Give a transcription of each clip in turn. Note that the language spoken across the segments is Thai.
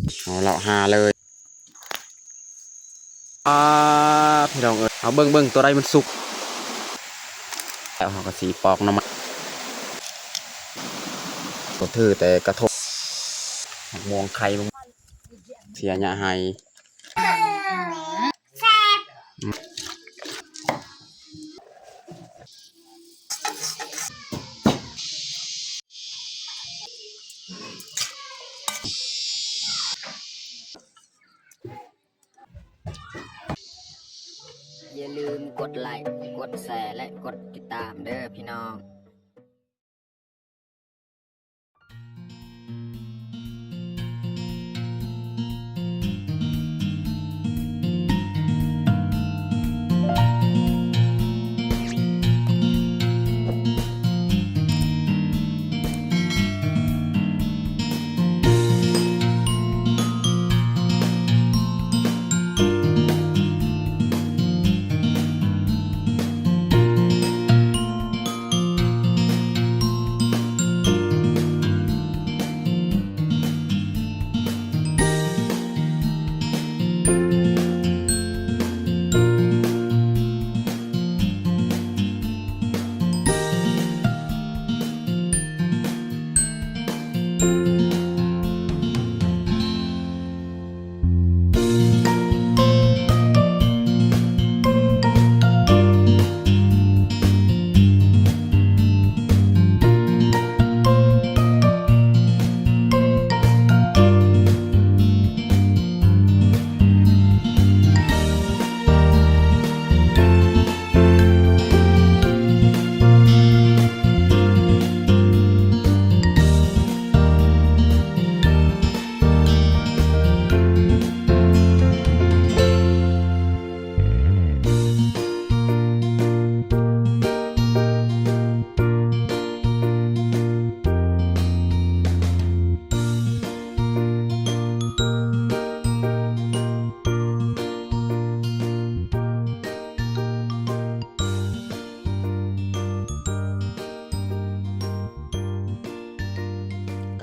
เอาเลาะหาเลยพี่น้องเอาเบิ้งตัวใดมันสุกแล้วเขาก็สีปอกน้ำมันตัวถือแต่กระทบมวงไข่ลงเสียหยาให้อย่าลืมกดไลค์กดแชร์และกดติดตามเด้อพี่น้อง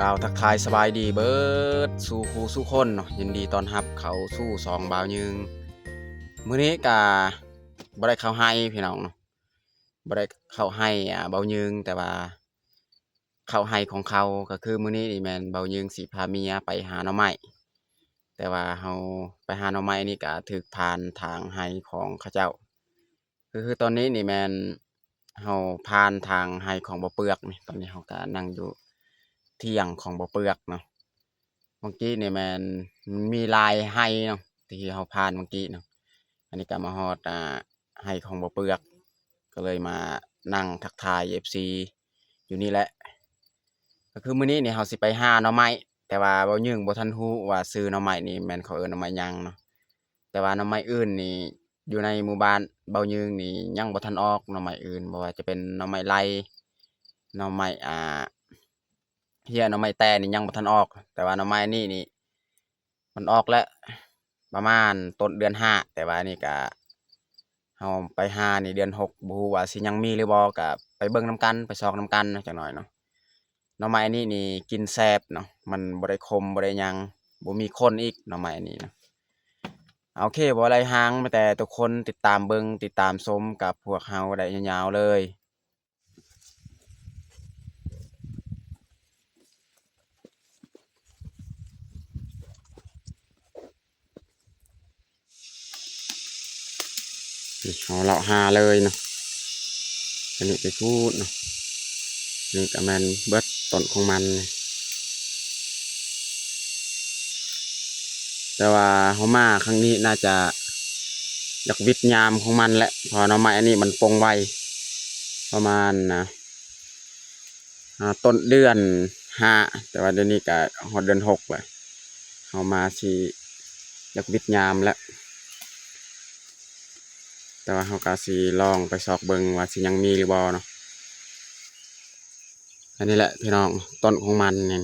กล่าวทักทายสบายดีเบิร์ดสู่ครูสู่คนเนาะยินดีตอนรับเขาสู้สองบ่าวยึงมื้อนี้กะบ่ได้เข้าให้พี่น้องเนาะบ่ได้เข้าให้บ่าวยึงแต่ว่าเข้าให้ของเขาก็คือมื้อนี้นี่แม่นบ่าวยึงสิพาเมียไปหาหน่อไม้แต่ว่าเฮาไปหาหน่อไม้นี่ก็ถูกผ่านทางให้ของเขาเจ้าคือตอนนี้นี่แม่นเฮาผ่านทางให้ของบ่เปือกนี่ตอนนี้เฮาก็นั่งอยู่เที่ยงของบ่เปือกเนาะเมื่อกี้นี่แม่นมีลายให้เนาะที่เฮาผ่านเมื่อกี้เนาะอันนี้ก็มาฮอดให้ของบ่เปือกก็เลยมานั่งทักทาย FC อยู่นี่แหละก็คือมื้อนี้นี่เฮาสิไปหาหน่อไม้แต่ว่าบ่ยึงบ่ทันฮู้ว่าชื่อหน่อไม้นี่แม่นเขาเอิ้นหน่อไม้หยังเนาะแต่ว่าหน่อไม้อื่นนี่อยู่ในหมู่บ้านเบายึงนี่ยังบ่ทันออกหน่อไม้อื่นบ่ว่าจะเป็นหน่อไม้ไล่หน่อไม้เหี้ยหน่อไม้แต้นี่ยังบ่ทันออกแต่ว่าหน่อไม้นี่มันออกแล้วประมาณต้นเดือน5แต่ว่านี่ก็เฮาไปหานี่เดือน6บ่ฮู้ว่าสิยังมีหรือบ่ก็ไปเบิ่งนำกันไปซอกนำกันจักหน่อยเนาะหน่อไม้นี่กินแซ่บเนาะมันบ่ได้ขมบ่ได้หยังบ่มีข้นอีกหน่อไม้นี่เนาะโอเคบ่อะไรห่างมีแต่ทุกคนติดตามเบิ่งติดตามชมกับพวกเฮาได้ยาวๆเลยเอาเลาะหาเลยเนาะอันนี้ไปพูดเนาะนี่ก็แม่นเบิดต้นของมันแต่ว่าเฮามาครั้งนี้น่าจะอยากวิดยามของมันแหละเพอหน่อไม้อันนี้มันปงไวประมาณต้นเดือน5แต่ว่าเดือนนี้ก็ฮอดเดือน6แล้วเฮามาสิอยากวิดยามแล้วแต่ว่าเฮาก็สิลองไปซอกเบิ่งว่าสิยังมีหรือบ่เนาะอันนี้แหละพี่น้องต้นของมันนี่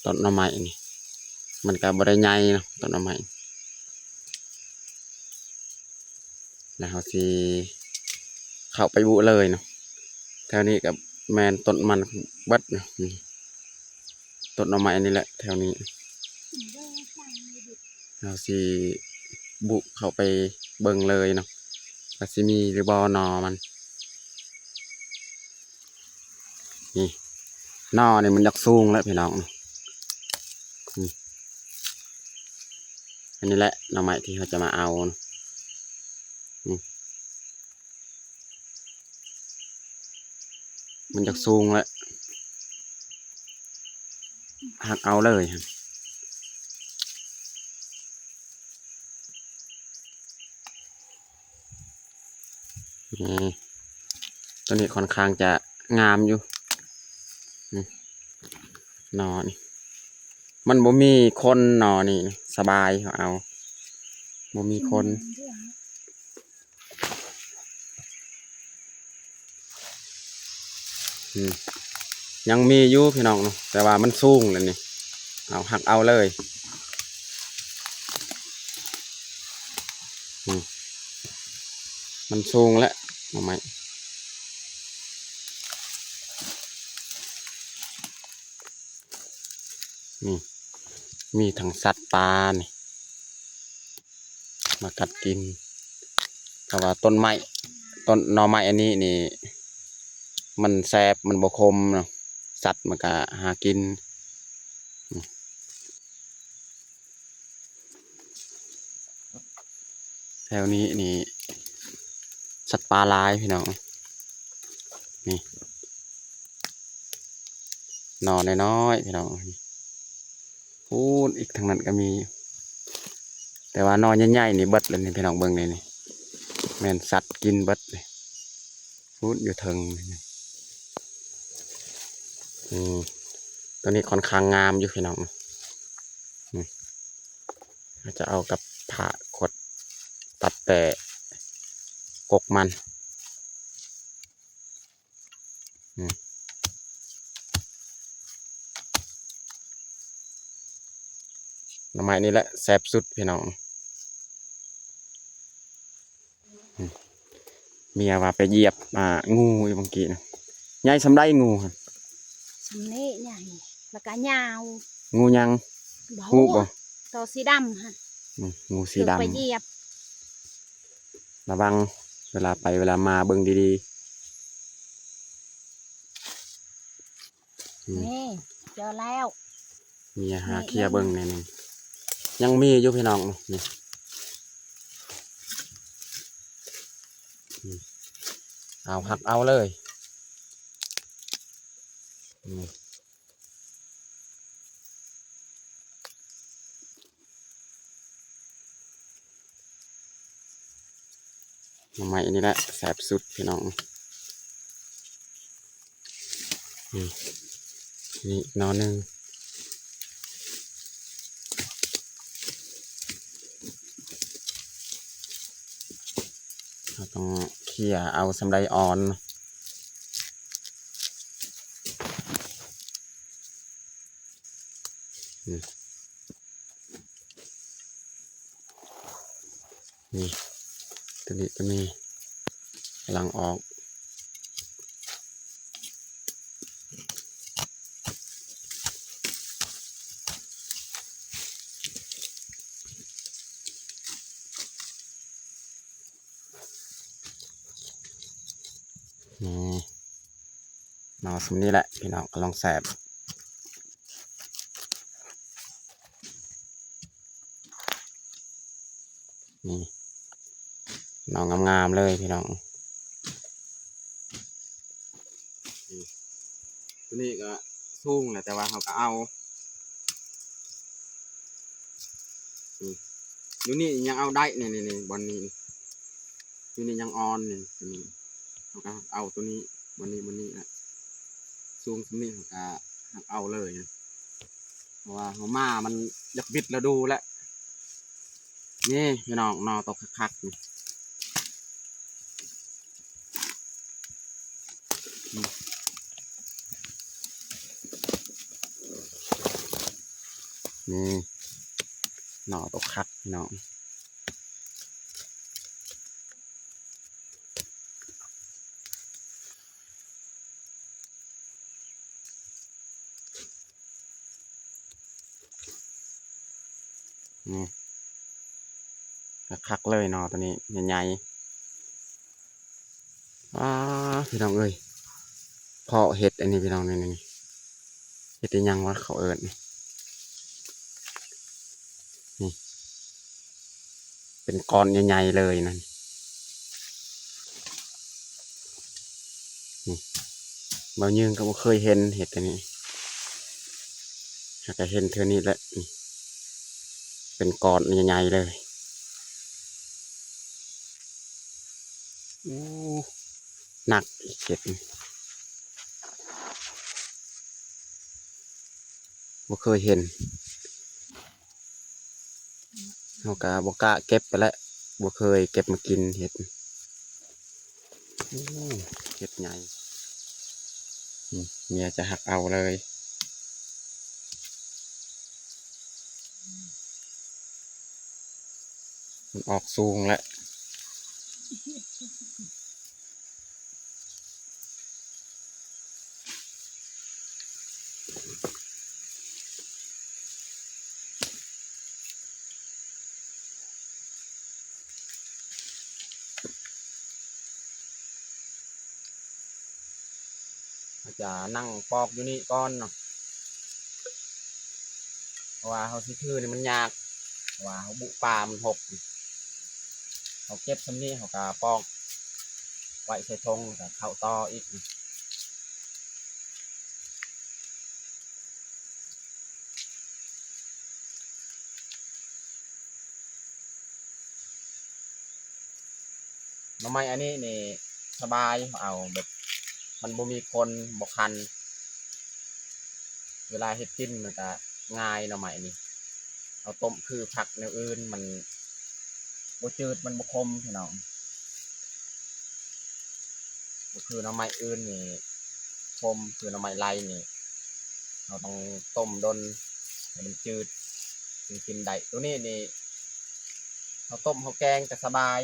ต้นหน่อไม้นี่มันก็บ่ได้ใหญ่เนาะต้นหน่อไม้แล้วเฮาสิเข้าไปบุเลยเนาะแถวนี้ก็แม่นต้นมันเบิดเนาะ ต้นหน่อไม้นี่แหละแถวนี้เราสิบุกเข้าไปเบิ่งเลยเนาะว่าสิมีหรือบ่หนอมันนี่หนอนี่มันอยากสูงแล้วพี่น้องนี่อันนี้แหละหน่อไม้ที่เขาจะมาเอาเนาะนี่มันอยากสูงแล้วหักเอาเลยครับนี่ตัวนี้ค่อนข้างจะงามอยู่หนอนี่มันบ่มีคนหนอนี่สบายเขาเอาบ่มีคนยังมีอยู่พี่น้องเนาะแต่ว่ามันสูงเลยนี่เอาหักเอาเลยมันสูงแล้วทำไมนี่มีทั้งสัตว์ป่านี่มากัดกินแต่ว่าต้นไม้ต้นหน่อไม้อันนี้นี่มันแสบมันบคมเนาะสัตว์มันก็หากินแถวนี้นี่สัตว์ป่าหลายพี่น้องนี่หนอนน้อยๆพี่น้องพูดอีกทางนั้นก็มีแต่ว่านอนใหญ่ๆนี่เบิดเลยนี่พี่น้องเบิ่งนี่แม่นสัตว์กินเบิดเลยพูดอยู่เทิงตัวนี้ค่อนข้างงามอยู่พี่น้องจะเอากับผ่าขดตัดแต่กกมันหน่อไม้นี่แหละแซ่บสุดพี่น้องเมียว่าไปเหยียบงูอยู่เมื่อกี้นะใหญ่สำได้งูครับ สำเน่ใหญ่แล้วก็ยาว งูยัง บ่ งูบ่ ตัวสีดำฮะ งูสี ถึง ดำ ไปเหยียบ ระวังเวลาไปเวลามาเบิ่งดีนี่เจอแล้ว ๆมีหาเคลียร์เบิ่งแน่นึงยังมีอยู่พี่น้องนี่เอาหักเอาเลยหน่อไม้นี่แหละแซ่บสุดพี่น้องนี่หนอหนึ่งเราต้องเขี่ยเอาสำไรอ่อนนี่ตัวนี้กำลังออกนี่หนอสมนี้แหละพี่น้องกำลังแสบนี่หนองงามๆเลยพี่น้องตัวนี้ก็สูงแหละแต่ว่าเขาก็เอาอยู่นี่ยังเอาได้นี่บอลนี้อยู่นี่ยังออนนี่ตัวนี้เขาก็เอาตัวนี้บอลนี้นะสูงตัวนี้เขาก็เอาเลยนะเพราะว่าเขามามันอยากบิดแล้วดูแล้วนี่พี่น้องนอตกคักๆนี่หน่อตกคักพี่น้อง คักๆเลยเนาะตัวนี้ใหญ่ๆพี่น้องเอ้ยเพาะเห็ดอันนี้พี่น้องนี่เห็ดอีหยังวะเขาเอิ้นนี่เป็นก้อนใหญ่ๆเลยนั่นนี่บางยืงก็บ่เคยเห็นเห็ดอันนี้หากเห็นเท่านี้แหละนี่เป็นก้อนใหญ่ๆเลยหนักอีกเห็ดบ่เคยเห็นเราก็บ่กล้าเก็บไปแล้วบ่เคยเก็บมากินเห็ดเห็ดใหญ่เมียจะหักเอาเลยมันออกสูงแล้วจะนั่งปอกอยู่นี่ก่อนเนาะเพราะว่าเขาสิถือนี่มันยากเพราะว่าเขาบุปลามันหกเขาเก็บซำนี้เขาก็ปอกไว้ใส่ธงกับเข้าต่ออีกหน่อไม้อันนี้นี่สบายเอาแบบมันบ่มีคนบ่คันเวลาเฮ็ดกินมันก็ง่ายหน่อไม้นี่เอาต้มคือผักแนวอื่นมันบ่จืดมันบ่คมพี่น้องก็คือหน่อไม้อื่นนี่คมคือหน่อไม้ไล่นี่เราต้องต้มดนให้มันจืดจึงกินได้ตัวนี้นี่เขาต้มเขาแกงก็สบาย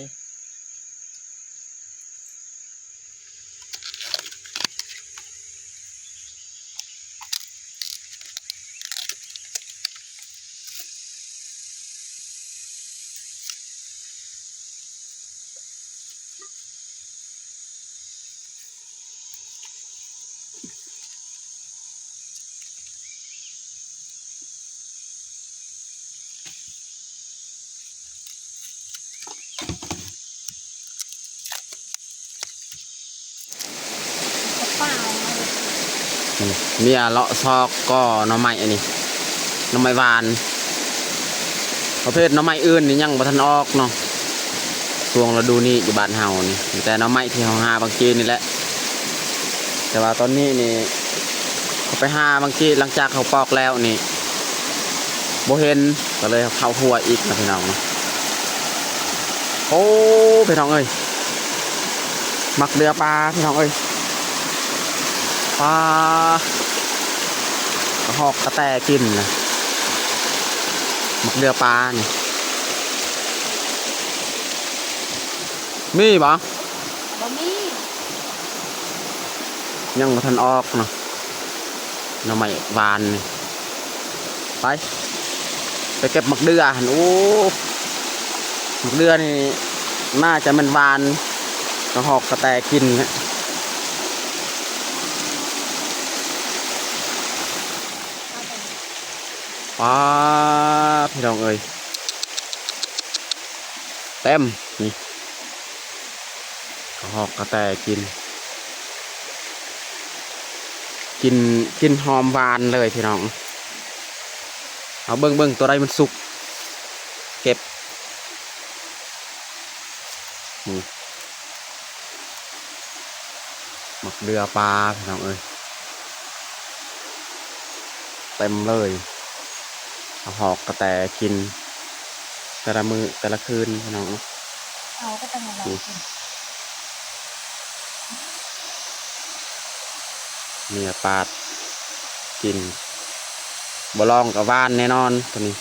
เปล่า เมียเลาะซอกก็หน่อไม้อันนี้หน่อไม้หวานประเภทหน่อไม้อื่นนี่ยังบ่ทันออกเนาะช่วงฤดูนี้อยู่บ้านเฮานี่แต่หน่อไม้ที่เฮาหาบางทีนี่แหละแต่ว่าตอนนี้นี่เขาไปหาบางทีหลังจากเขาปอกแล้วนี่บ่เห็นก็เลยเข้าหัวอีกนะพี่น้องโอ้พี่น้องเอ้ยมักเรือปลาพี่น้องเอ้ยปลากระหอกกระแตกินนะมักเรือปลานี่มีบ่ บ่มี ยังบ่ทันออกเนาะหน่อไม้หวานนี่ไปเก็บมักเดือหั่นโอ้มักเดือนี่น่าจะมันหวานกระหอกกระแตกินนะป้าพี่น้องเอ้ยเต็มนี่กระหอกกระแตกินหอมหวานเลยพี่น้องเอาเบิ่งตัวใดมันสุกเก็บหมักเรือปลาพี่น้องเอ้ยเต็มเลยเอาหอกกระแตกินแต่ละมือแต่ละคืนพี่น้อง เอาก็ต้องอะไรกิน เนื้อปลากินบ่ลองกับว่านแน่นอนตัวนี้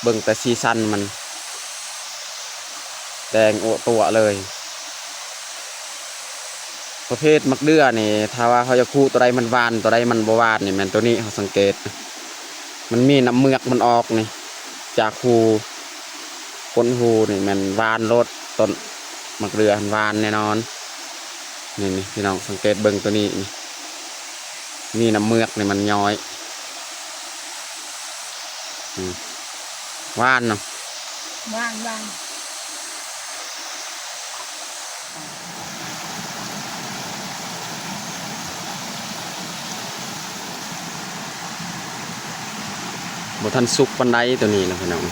เบิ่งแต่ซีซันมันแดงโอตัวเลยประเภทมักเดือนี่ถ้าว่าเขาจะคู่ตัวใดมันหวานตัวใดมันบ่หวานนี่แม่นตัวนี้เขาสังเกตมันมีน้ำเมือกมันออกนี่ จากหูก้นหูนี่มันหวานรสต้นมะเขือหวานแน่นอนนี่พี่น้องสังเกตเบิ่งตัวนี้นี่น้ำเมือกนี่มันย้อยหวานเนาะ ว่าง บ่ทันสุกปานใดตัวนี้นะพี่น้อง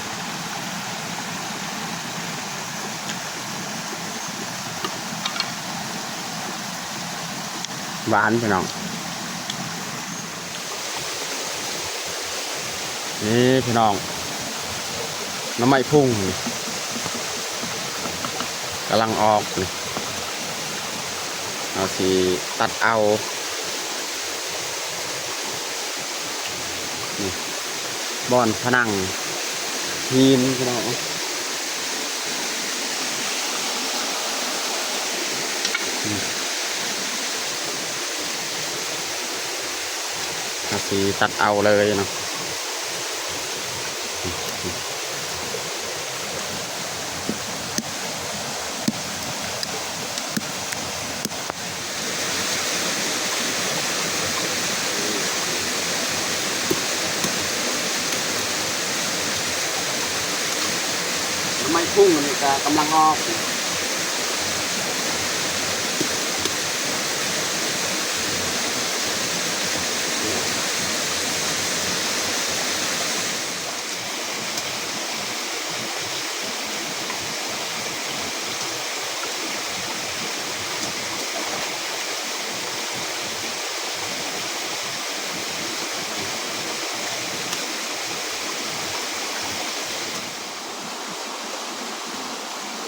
หวานพี่น้องนี่พี่น้องน้ำไม้พุ่งนี่กำลังออกนี่เอาสิตัดเอานี่บอนผนังหินพี่น้องเอาสิตัดเอาเลยเนาะน้ำไม้พุ่งนี่ก็กำลังออกน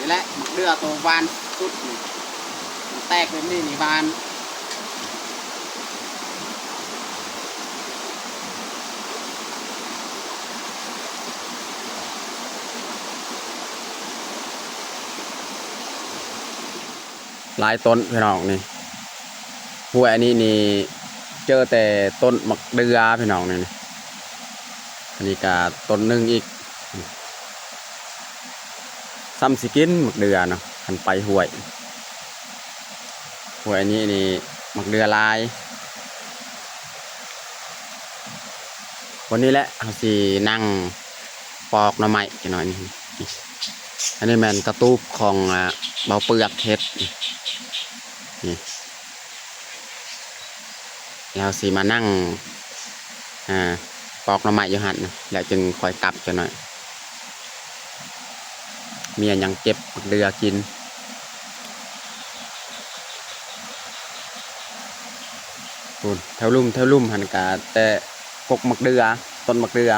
ี่แหละมักเดือตัววานสุดนี่มันแตกแบบนี้นี่วานหลายต้นพี่น้องนี่หัวอันนี้นี่เจอแต่ต้นมักเดือพี่น้องนี่อันนี้ก็ต้นหนึ่งอีกซ้ำสิกินมักเดือเนาะหันไปห่วยอันนี้นี่มักเดือลายวันนี้แหละเอาสินั่งปอกหน่อไม้กันหน่อยนี่อันนี้แมนกระตูบของเบาเปลือกเฮ็ดนี่แล้วสิมานั่งปอกหน่อไม้อยู่หันนะแล้วจึงคอยกลับกันหน่อยเมียยังเก็บมักเดือกินปูนแถวลุ่มหันกาแต่กกมักเดือต้นมักเดือ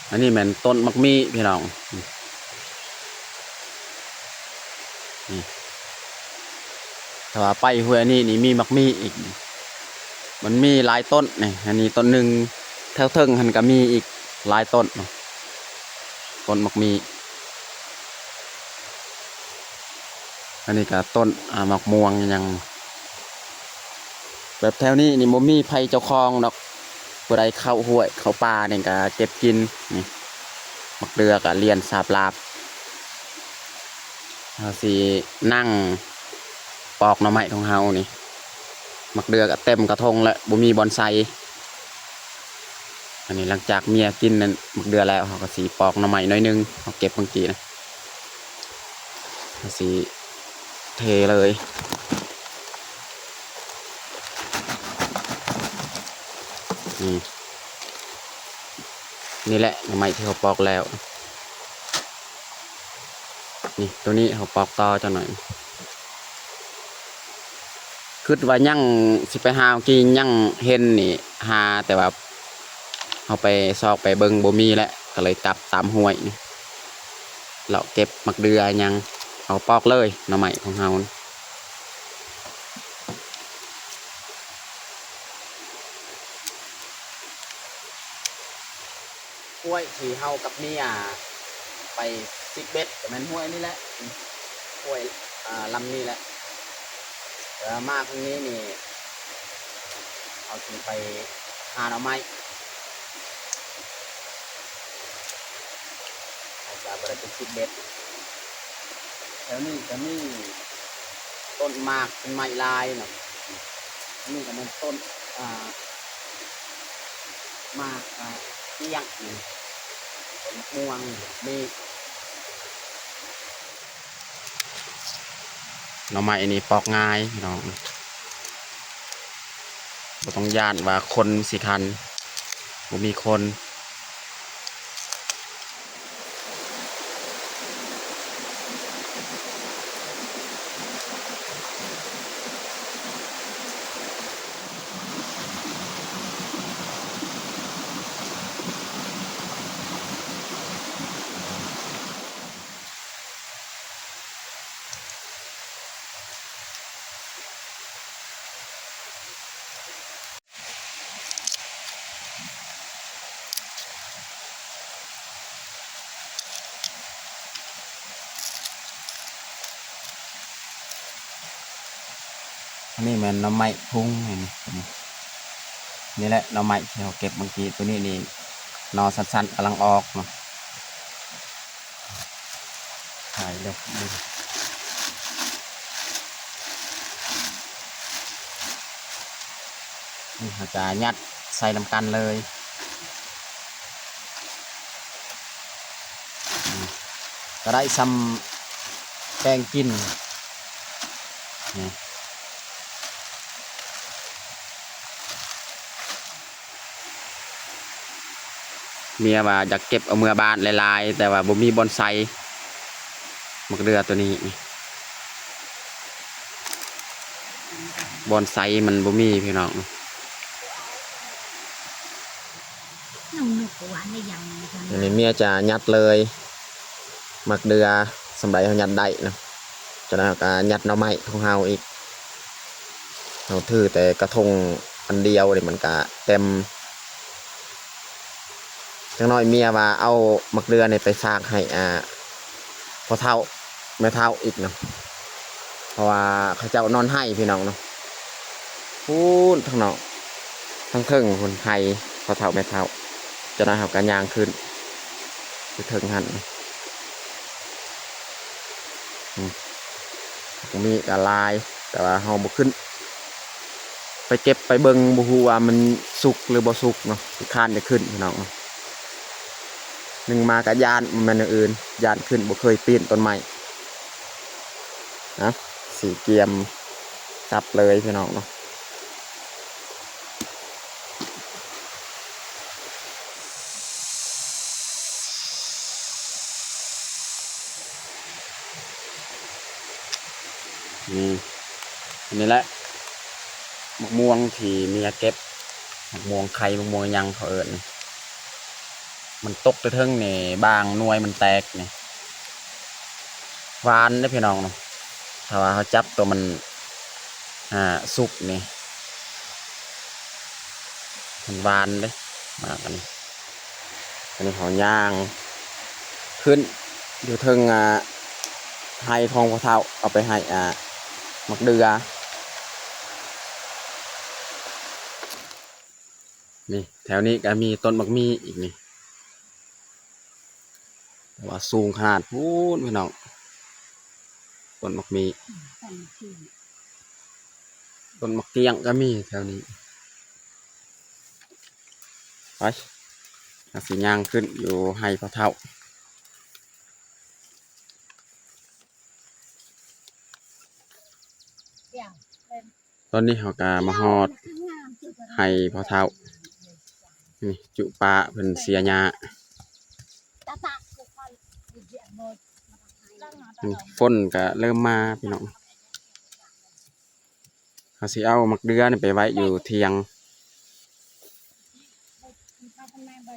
อันนี้แม่นต้นมักมีพี่น้องนี่ถ้าว่าไปหัวอันนี้นี่มีมักมีอีกมันมีหลายต้นนี่อันนี้ต้นหนึ่งแถวเทิงหันก็มีอีกหลายต้นต้นมักมีอันนี้ก็ต้นมักม่วงยังแบบแถวนี้นี่บ่มีไผเจ้าของดอกผู้ใดเข้าห้วยเข้าป่านี่ก็เก็บกินนี่มักเดือก็เลียนสาบลาบเฮาสินั่งปอกหน่อไม้ของเฮานี่มักเดือก็เต็มกระทงแล้วบ่มีบอนไซอันนี้หลังจากเมียกินนั่นมักเดือแล้วเฮาก็สิปอกหน่อไม้น้อยนึงเฮาเก็บบางทีนะเฮาสิเทเลยนี่แหละหน่อไม้ที่เขาปอกแล้วนี่ตัวนี้เขาปอกต่อจะหน่อยคิดว่ายั่งสิไปหากินยั่งเห็นนี่หาแต่ว่าเขาไปซอกไปเบิงบ่มีแล้วก็เลยกลับตามห้วยนี่เราเก็บมักเดือยังเขาปอกเลยหน่อไม้ของเขาห้วยที่เฮากับเมียไปซิกเบ็ดแต่มันห้วยนี่แหละห้วยลำนี้แหละแล้วมาครั้งนี้นี่เอาถึงไปหาหน่อไม้ จะบริเป็นสิบเด็ดแล้วนี่ก็มีต้นหมากเป็นไม้ลายเนาะนี่ก็มันต้นหมากเตี้ยงนี่ต้นม่วงมีหน่อไม้อันนี้ปอกง่ายพี่น้องบ่ต้องย่านว่าคนสิคันบ่มีคนอันนี้มันหน่อไม้พุ่งนี่แหละหน่อไม้ที่เราเก็บเมื่อกี้ตัวนี้นี่หนอสั้นๆกำลังออกเนาะถ่ายเลยนี่เราจะยัดใส่น้ำกันเลยก็ได้ซ้ำแกงกินนี่เมียว่าอยากเก็บเอาเมื่อบานหลายๆแต่ว่าบ่มีบอนไซมักเรือตัวนี้บอนไซมันบ่มีพี่น้อง น้องหนุกหวานในยัง อันนี้เมียจะยัดเลยมักเดือสำหรับเขายัดได้นะจะนั้นก็ยัดหน่อไม้ของเฮาอีกเราถือแต่กระทงอันเดียวเลยมันก็เต็มจังน้อยเมียว่าเอามักเดือเนี่ยไปฝากให้พอเท่าแม่เท่าอีกเนาะเพราะว่าเขาเจ้านอนให้พี่น้องเนาะพูดทั้งนอกทั้งเทิงคนไทยพอเท่าแม่เท่าจะนั้นเขากันยางขึ้นไปเทิงหันมีกระลายแต่ว่าเฮาบ่ขึ้นไปเก็บไปเบิ่งบ่ฮู้ว่ามันสุกหรือบ่สุกเนาะสิคานจะขึ้นพี่น้องหนึ่งมากะย่านมันอย่างอื่นย่านขึ้นบ่เคยปีนต้นไม้นะสีเกียมจับเลยพี่น้องเนาะนี่อันนี้แหละมะม่วงที่เมียเก็บมะม่วงไข่มะม่วงยังเขาเอิ้นมันตกไปเทิงนี่บางหน่วยมันแตกนี่หวานเด้อพี่น้องเนาะถ้าว่าเขาจับตัวมันสุกนี่มันหวานเลยมากอันนี้เขาย่างขึ้นอยู่เทิงให้ของพ่อเฒ่าเอาไปให้มักเดือนี่แถวนี้ก็มีต้นมักมีอีกนี่แต่ว่าสูงขนาดพูนพี่น้องต้นมักมีต้นมักเกี้ยงก็มีแถวนี้ไปสีย่างขึ้นอยู่ให้พ่อเฒ่าตอนนี้เขาก็มาฮอดให้พ่อเฒ่านี่จุปลาเพิ่นเสียหญ้าฝนก็เริ่มมาพี่น้องเขาสิเอามักเดือนี่ไปไว้อยู่เทียง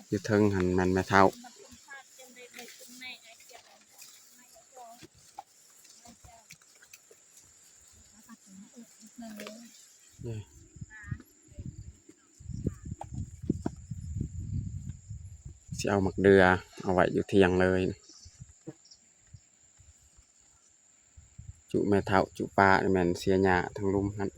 อยู่เทิงหันมันแม่เฒ่าสิเอามักเดือเอาไว้อยู่เทียงเลยจุแม่เฒ่าจุปลานี่แม่นเสียหญ้าทั้งลุมนั่น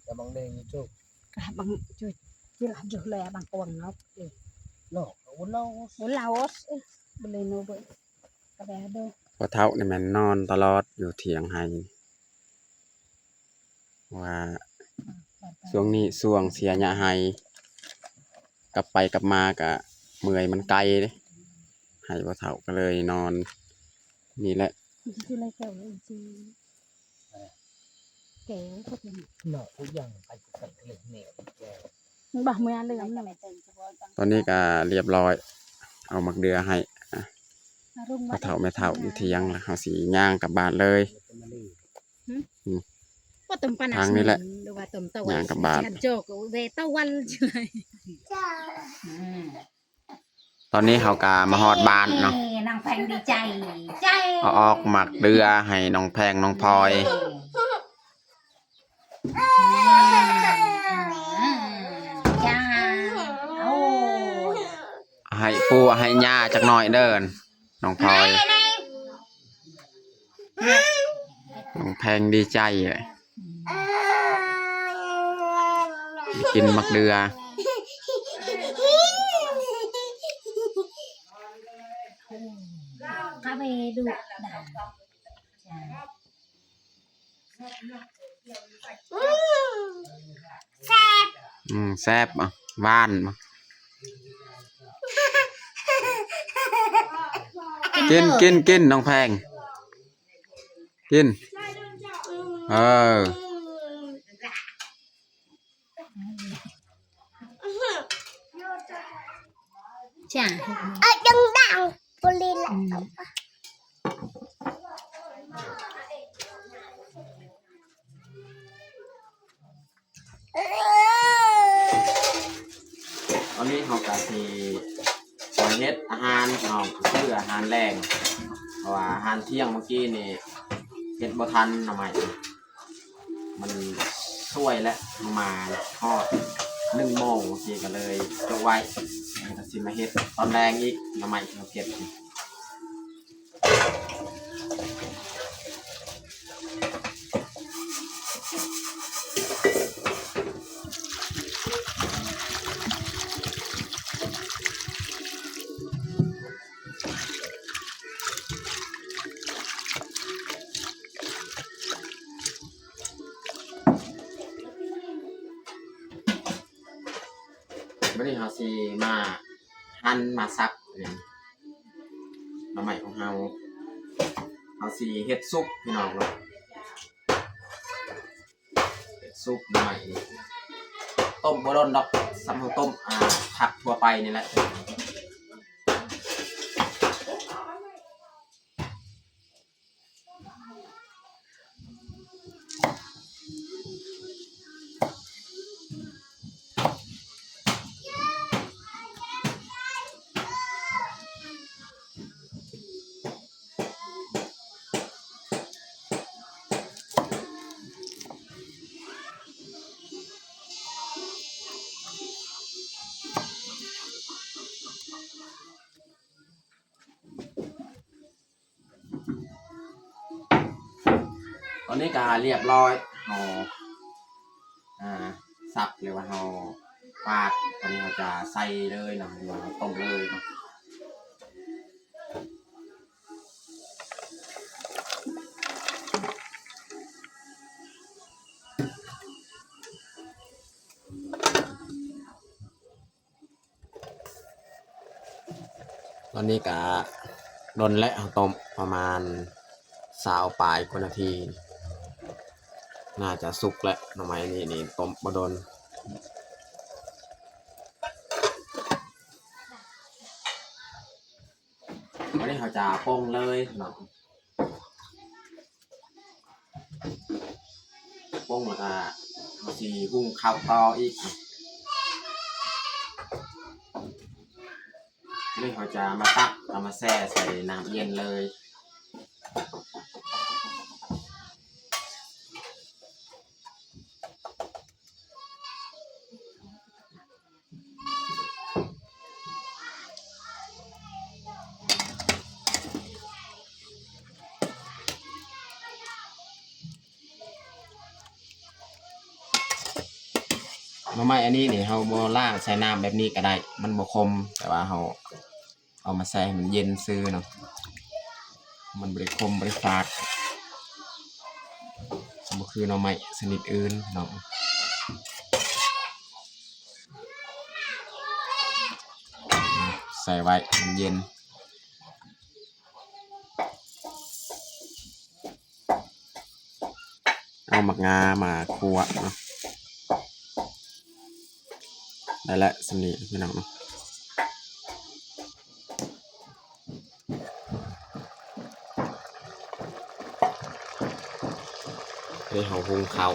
จะบังเดงนี่จุก bằng chui chỉ là được lè bằng quần nó để โลกวุ้นเล่า muốn lao bên đây nó vậy cái bé đâu พอเท่านี่แม่นนอนตลอดอยู่เถียงไห้ว่าช่วงนี้ช่วงเสียหญ้าไห้กลับไปกลับมาก็เมื่อยมันไกลเด้ให้พอเท่าก็เลยนอนนี่แหละ chỉ lấy kéo chỉ kéo có thể เนาะทุกอย่างไปกับเหล็กเหนียวแก bảo mày ăn được lắm này ตอนนี้ก็เรียบร้อยเอามักเดือให้ rung พอเท่าแม่เท่าอยู่เถียงแล้วเฮาสิย่างกลับบ้านเลย có tầm pan Thằng này lại được và tầm tàu nhàng cả bạn. cho về tàu ăn chơi ตอนนี้เฮาก็มาฮอดบ้านเนาะ nàng phanh đi chạy chạy เอาออกหมักเดือให้น้องแพงน้องพลอย cha ô ให้ปู่ให้ย่าจักหน่อยเด้อน้องพลอยน้องแพงดีใจเลยกินมักเดือ cá về đủ đã แซ่บอ่ะหว่านมากินน้องแพงกินchả Đừng đặng tôi lên lạiตอนนี้เฮาก็สิขอเฮ็ดอาหารเนาะคืออาหารแรงเพราะว่าอาหารเที่ยงเมื่อกี้นี่เฮ็ดบ่ทันหน่อไม้มันช่วยและมาทอด1 โมงเมื่อกี้ก็เลยจกไว้ก็สิมาเฮ็ดตอนแรงอีกหน่อไม้ที่เราเก็บวันนี้เราสิมาหั่นมาซับเนี่ยหน่อไม้ของเราสิเฮ็ดซุปพี่น้องเนาะเฮ็ดซุปหน่อไม้นี่ต้มบ่โดนดอกสำหรับต้มผักทั่วไปนี่แหละตอนนี้ก็เรียบร้อยเฮาสับหรือว่าเฮาปาดตอนนี้เราจะใส่เลยเนาะหรือว่าต้มเลยเนาะตอนนี้ก็โดนและเอาต้มประมาณ20 ปลายกว่านาทีน่าจะสุกแล้วหน่อไม้นี่ต้มบ่โดนวันนี้เขาจะปรุงเลยเนาะปรุงแล้วก็เขาสิหุงข้าวต่ออีกวันนี้เขาจะมาตักเอามาแช่ใส่น้ำเย็นเลย ต หน่อไม้อันนี้นี่เฮาบ่ล้างใส่น้ำแบบนี้ก็ได้มันบ่คมแต่ว่าเฮาเอามาใส่ให้มันเย็นซื่อเนาะมันบ่ได้คมบ่ได้ฝาดบ่คือหน่อไม้ชนิดอื่นเนาะใส่ไว้มันเย็นเอาหมักงามาคั่วเนาะได้แล้วสำนีพี่น้องเนาะให้เฮาหุงข้าว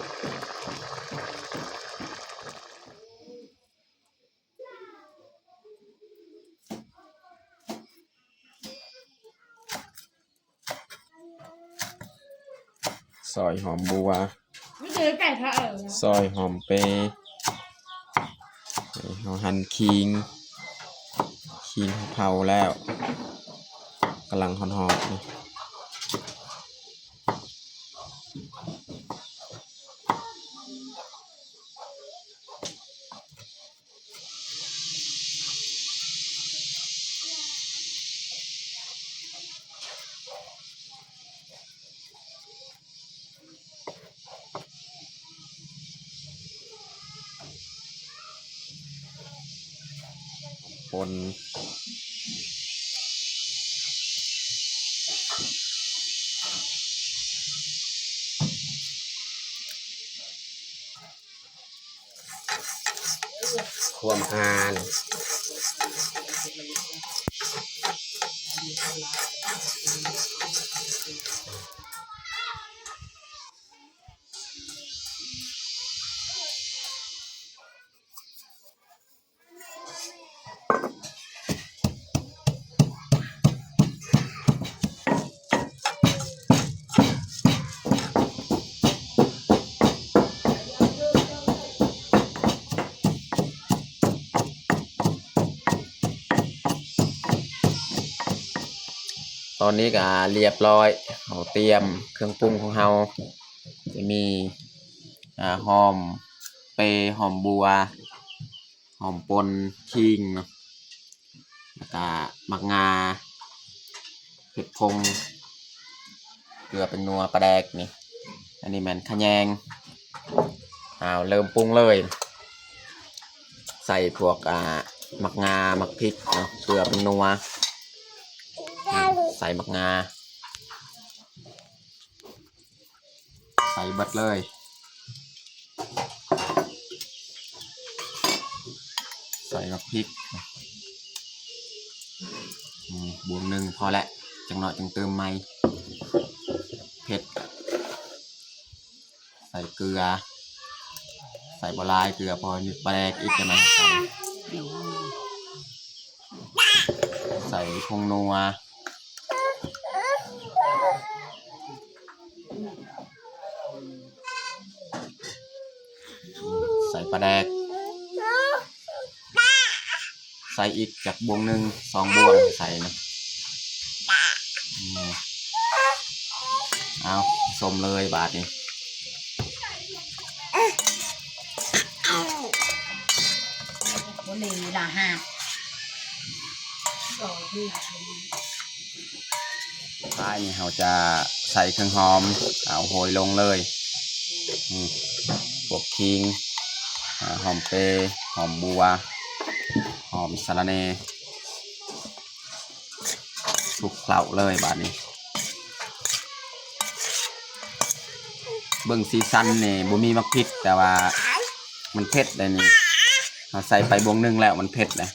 ซอยหอมบัว ไม่ซื้อไก่ทะเอ๋อ ซอยหอมเปรย์เฮาหั่นขิงเผาแล้วกำลังหอมๆนี่ปนคั่วมะนาวตอนนี้ก็เรียบร้อยเราเตรียมเครื่องปรุงของเราจะมีหอมเปรย์หอมบัวหอมปนขิงเนาะแล้วก็หมักงาเผ็ดพงเกลือเป็นนัวปลาแดกนี่อันนี้มันขะแยงเริ่มปรุงเลยใส่พวกหมักงาหมักพริกเนาะเกลือเป็นนัวใส่หมักงาใส่เบิดเลยใส่หมักพริกบวงหนึ่งพอแล้วจังหน่อยจังเติมใหม่เผ็ดใส่เกลือใส่บลายเกลือพอนิดแปลกอีกจะไหมใส่ผงนัวใส่ปลาแดกใส่อีกจากบวงหนึ่ง2 บวงใส่นะเอาสมเลยบาทนี้บุหรี่ละห้าท้ายนี่เราจะใส่เครื่องหอมเอาโหยลงเลยพวกขิงหอมเปรย์หอมบัวหอมสะระแหน่คลุกเคล้าเลยบาดนี้เบิ่งซีซันนี่บ่มีมักพริกแต่ว่ามันเผ็ดเลยนี่เราใส่ไปบวงหนึ่งแล้วมันเผ็ดเลย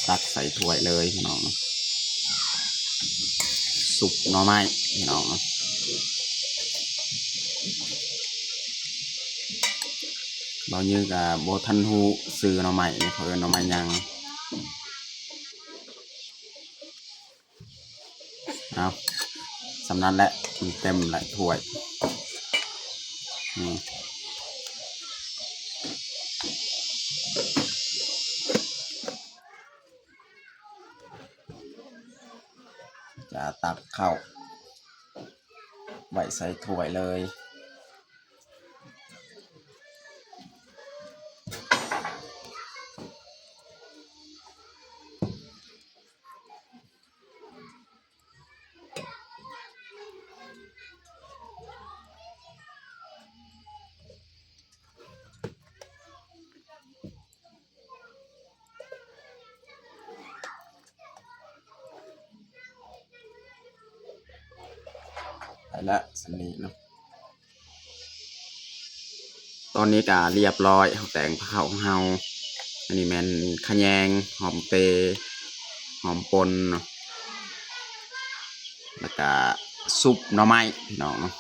ตักใส่ถ้วยเลยพี่น้องสุกหน่อไม้พี่น้องบางยืนกับโบทันฮูซื้อหน่อไม้เพิ่นหน่อไม้ยังเอาสำนักและมันเต็มหลายถ้วย จะตักเข้าไว้ใส่ถ้วยเลยไปละสำนีเนาะตอนนี้ก็เรียบร้อยเขาแต่งข้าวของเฮาอันนี้แม่นขะแยงหอมเปรย์หอมปนเนาะแล้วก็ซุปหน่อไม้พี่น้องเนาะ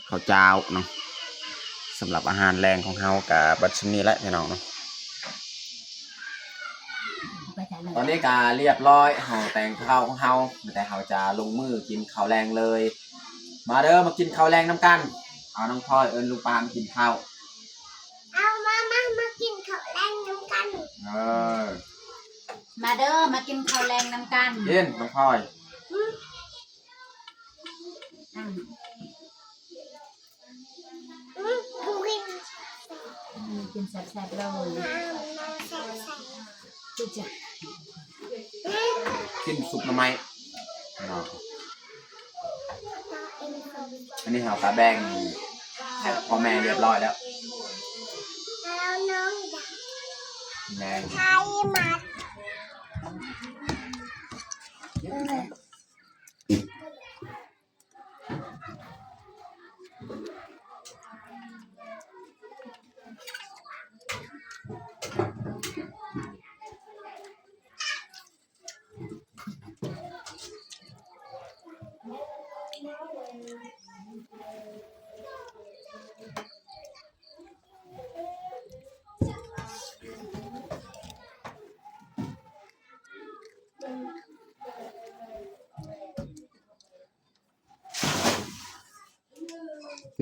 ข้าวเจ้าเนาะสำหรับอาหารแรงของเฮากับบัดชนี้แหละพี่น้องเนาะ ไปแต่ละ ตอนนี้ก็เรียบร้อยเฮาแต่งข้าวของเฮาแต่เฮาจะลงมือกินข้าวแรงเลย มาเด้อมากินข้าวแรงน้ำกันเอาน้องพลอยเอิญลูกปลามากินข้าว เอามากินข้าวแรงน้ำกัน เออ มาเด้อมากินข้าวแรงน้ำกัน กินน้องพลอย อ่ะ กูกิน กินแซ่บๆเลย มาใส่ จุ๊จ้ะ กินซุปหน่อไม้เนาะอันนี้เฮากะแบ่งให้พ่อแม่เรียบร้อยแล้ว แล้วน้องอยาก แรง ใช้มัด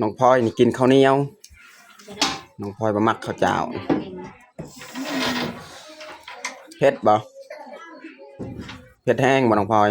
น้องพลอยนี่กินข้าวเหนียวน้องพลอยบ่มักข้าวเจ้าเผ็ดบ่เผ็ดแห้งบ่น้องพลอย